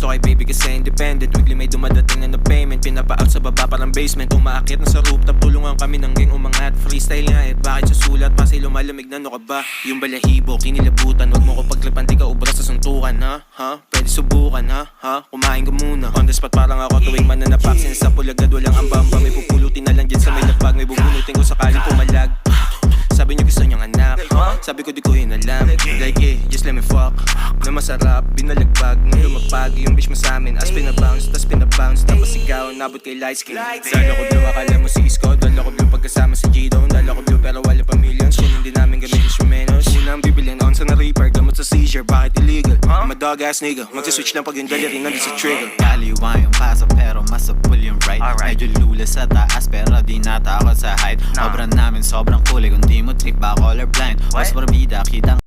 gusto kay baby kasi independent. Weekly may dumadating na payment. Pinapa-out sa baba parang basement. Umaakit na sa rooftop, tulungan kami ng gang umangat. Freestyle nga bakit susulat pa sa'y lumalamig na ano ka ba? Yung balahibo, kinilabutan. Wag mo ko paglapan, di ka ubra sa suntukan. Pwede subukan, kumain ka muna. On the spot parang ako tuwing mananapak. Sinasa pulagad, walang ambamba. May pupulutin na lang dyan sa may lapag. May bubunutin ko sakaling pumalag. Sabi niyo gusto niyang anak, sabi ko di ko yun alam. Like just let me fuck na masarap, binalagbag nung lumapag yung bitch mo sa'min. As pinabounce, tas pinabounce, tapos sigaw, nabot kay light skin. Dala ko blue, akala mo si Isko. Dala ko blue pagkasama si G-Done. Dala ko blue pero wala pa millions. Kung hindi namin gamit instrumentos. Unang bibilin, on sa na reaper, gamot sa seizure, bakit illegal? I'm a dog ass nigga, magsiswitch lang pag yung dali rin nandun sa trigger. Kaliwa yung paso pero masapul yung right. Medyo lula sa taas pero di natakot sa height. Obra namin sobrang kulay, kung di mo trip ba colorblind. Was para bida, kitang